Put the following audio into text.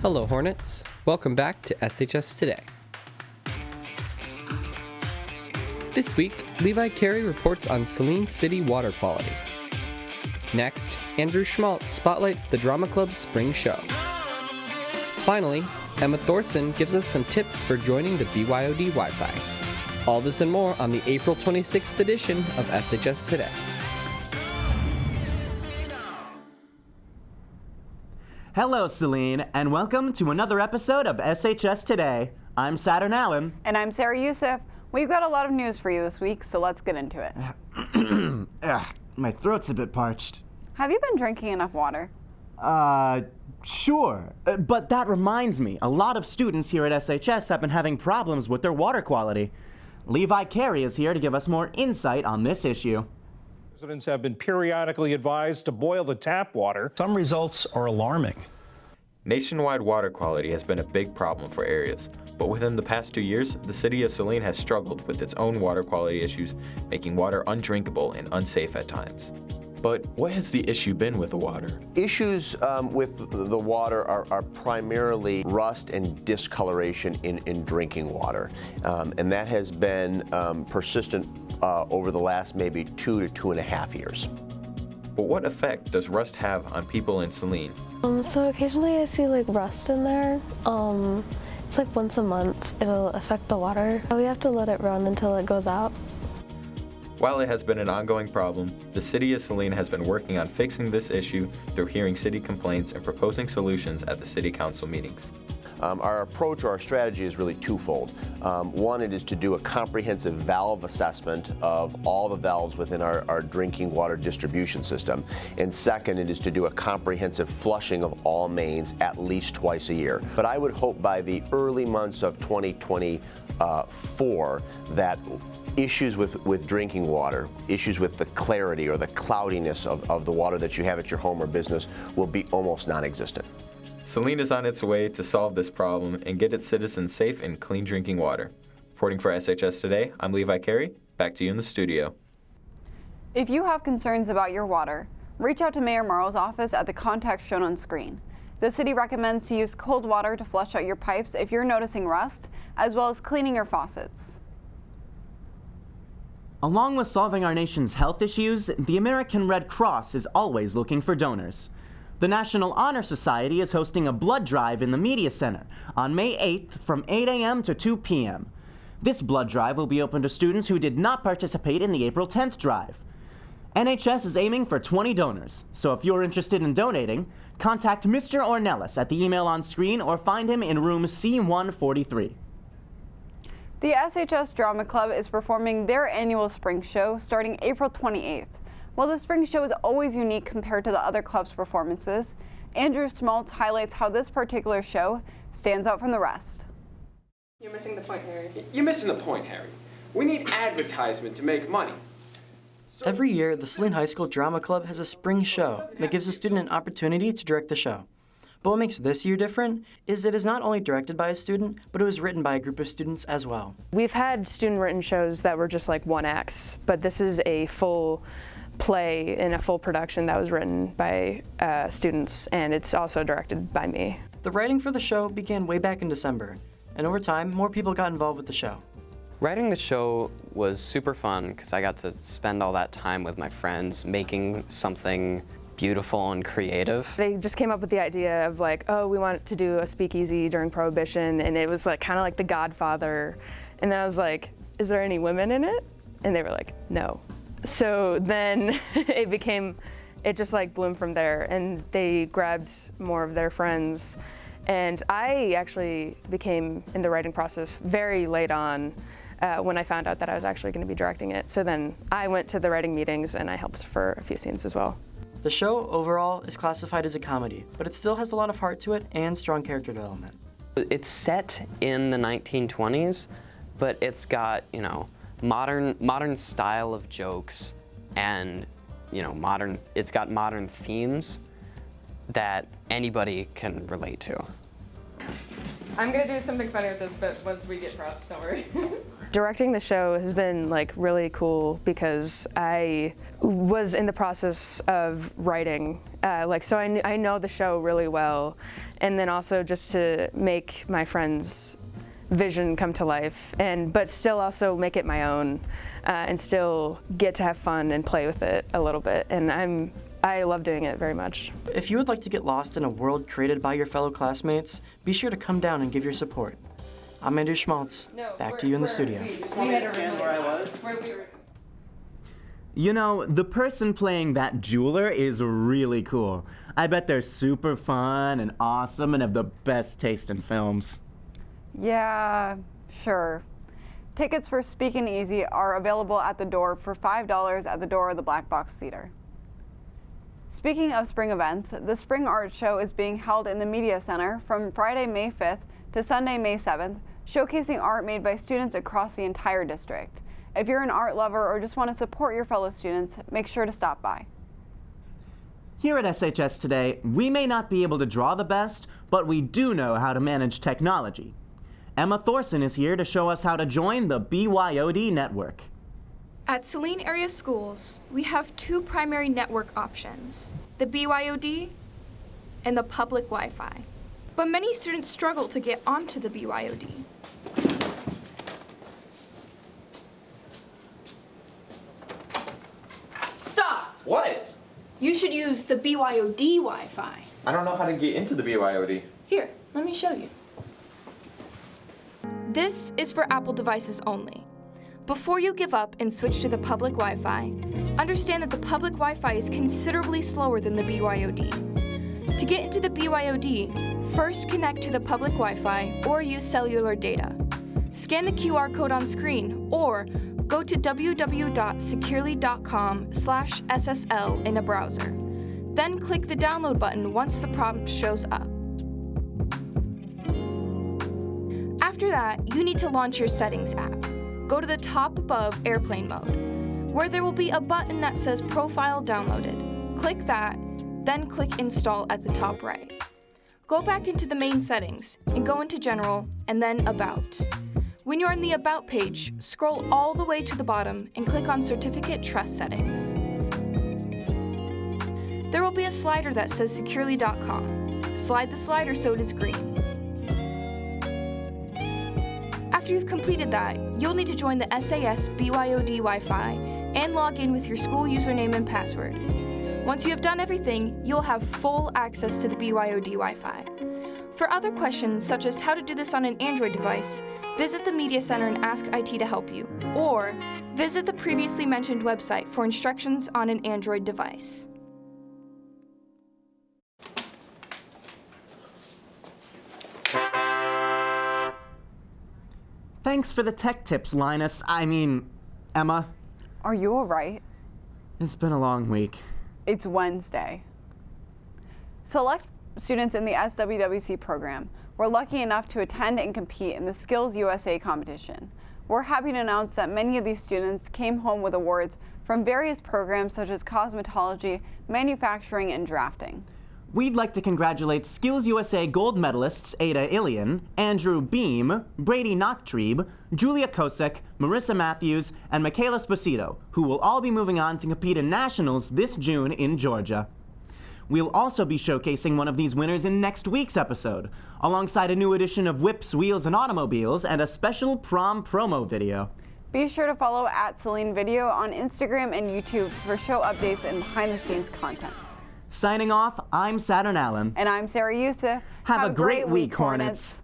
Hello Hornets, welcome back to SHS Today. This week, Levi Carey reports on Saline City water quality. Next, Andrew Schmaltz spotlights the Drama Club's spring show. Finally, Emma Thorson gives us some tips for joining the BYOD Wi-Fi. All this and more on the April 26th edition of SHS Today. Hello, Saline, and welcome to another episode of SHS Today. I'm Saturn Allen. And I'm Sarah Yousif. We've got a lot of news for you this week, so let's get into it. My throat's a bit parched. Have you been drinking enough water? Sure. But that reminds me, a lot of students here at SHS have been having problems with their water quality. Levi Carey is here to give us more insight on this issue. Residents have been periodically advised to boil the tap water. Some results are alarming. Nationwide water quality has been a big problem for areas, but within the past 2 years, the city of Saline has struggled with its own water quality issues, making water undrinkable and unsafe at times. But what has the issue been with the water? Issues with the water are primarily rust and discoloration in drinking water, and that has been persistent over the last maybe 2 to 2.5 years. But what effect does rust have on people in Saline? So occasionally I see like rust in there. It's like once a month it'll affect the water. We have to let it run until it goes out. While it has been an ongoing problem, the city of Saline has been working on fixing this issue through hearing city complaints and proposing solutions at the city council meetings. Our approach or our strategy is really twofold. One, it is to do a comprehensive valve assessment of all the valves within our drinking water distribution system. And second, it is to do a comprehensive flushing of all mains at least twice a year. But I would hope by the early months of 2024 that issues with drinking water, issues with the clarity or the cloudiness of the water that you have at your home or business will be almost non-existent. Saline is on its way to solve this problem and get its citizens safe and clean drinking water. Reporting for SHS Today, I'm Levi Carey. Back to you in the studio. If you have concerns about your water, reach out to Mayor Morrow's office at the contact shown on screen. The city recommends to use cold water to flush out your pipes if you're noticing rust, as well as cleaning your faucets. Along with solving our nation's health issues, the American Red Cross is always looking for donors. The National Honor Society is hosting a blood drive in the Media Center on May 8th from 8 a.m. to 2 p.m. This blood drive will be open to students who did not participate in the April 10th drive. NHS is aiming for 20 donors, so if you're interested in donating, contact Mr. Ornelas at the email on screen or find him in room C143. The SHS Drama Club is performing their annual spring show starting April 28th. While the spring show is always unique compared to the other club's performances, Andrew Schmaltz highlights how this particular show stands out from the rest. You're missing the point, Harry. You're missing the point, Harry. We need advertisement to make money. Every year, the Saline High School Drama Club has a spring show that gives a student an opportunity to direct the show. But what makes this year different is it is not only directed by a student, but it was written by a group of students as well. We've had student-written shows that were just like one acts, but this is a full play in a full production that was written by students, and it's also directed by me. The writing for the show began way back in December, and over time, more people got involved with the show. Writing the show was super fun because I got to spend all that time with my friends making something beautiful and creative. They just came up with the idea of like, oh, we want to do a speakeasy during Prohibition, and it was like kind of like The Godfather. And then I was like, is there any women in it? And they were like, no. So then it just like bloomed from there, and they grabbed more of their friends. And I actually became in the writing process very late on when I found out that I was actually going to be directing it. So then I went to the writing meetings and I helped for a few scenes as well. The show overall is classified as a comedy, but it still has a lot of heart to it and strong character development. It's set in the 1920s, but it's got, modern style of jokes and, it's got modern themes that anybody can relate to. I'm gonna do something funny with this, but once we get props, don't worry. Directing the show has been like really cool because I was in the process of writing. So I know the show really well, and then also just to make my friends' vision come to life, but still also make it my own, and still get to have fun and play with it a little bit. And I love doing it very much. If you would like to get lost in a world created by your fellow classmates, be sure to come down and give your support. I'm Andrew Schmaltz. Back to you in the studio. You know, the person playing that jeweler is really cool. I bet they're super fun and awesome and have the best taste in films. Yeah, sure. Tickets for Speakin' Easy are available at the door for $5 at the door of the Black Box Theater. Speaking of spring events, the Spring Art Show is being held in the Media Center from Friday, May 5th to Sunday, May 7th, showcasing art made by students across the entire district. If you're an art lover or just want to support your fellow students, make sure to stop by. Here at SHS Today, we may not be able to draw the best, but we do know how to manage technology. Emma Thorson is here to show us how to join the BYOD network. At Saline area schools, we have two primary network options, the BYOD and the public Wi-Fi. But many students struggle to get onto the BYOD. Stop! What? You should use the BYOD Wi-Fi. I don't know how to get into the BYOD. Here, let me show you. This is for Apple devices only. Before you give up and switch to the public Wi-Fi, understand that the public Wi-Fi is considerably slower than the BYOD. To get into the BYOD, first connect to the public Wi-Fi or use cellular data. Scan the QR code on screen or go to www.securely.com/SSL in a browser. Then click the download button once the prompt shows up. After that, you need to launch your Settings app. Go to the top above Airplane Mode, where there will be a button that says Profile Downloaded. Click that, then click Install at the top right. Go back into the main settings and go into General and then About. When you're in the About page, scroll all the way to the bottom and click on Certificate Trust Settings. There will be a slider that says Securely.com. Slide the slider so it is green. After you've completed that, you'll need to join the SAS BYOD Wi-Fi and log in with your school username and password. Once you have done everything, you'll have full access to the BYOD Wi-Fi. For other questions, such as how to do this on an Android device, visit the Media Center and ask IT to help you, or visit the previously mentioned website for instructions on an Android device. Thanks for the tech tips, Emma. Are you all right? It's been a long week. It's Wednesday. Select students in the SWWC program were lucky enough to attend and compete in the Skills USA competition. We're happy to announce that many of these students came home with awards from various programs such as cosmetology, manufacturing, and drafting. We'd like to congratulate Skills USA gold medalists Ada Ilian, Andrew Beam, Brady Knocktrieb, Julia Kosek, Marissa Matthews, and Michaela Sposito, who will all be moving on to compete in nationals this June in Georgia. We'll also be showcasing one of these winners in next week's episode, alongside a new edition of Whips, Wheels, and Automobiles and a special prom promo video. Be sure to follow @Saline Video on Instagram and YouTube for show updates and behind-the-scenes content. Signing off, I'm Saturn Allen. And I'm Sarah Yousif. Have a great week, Hornets.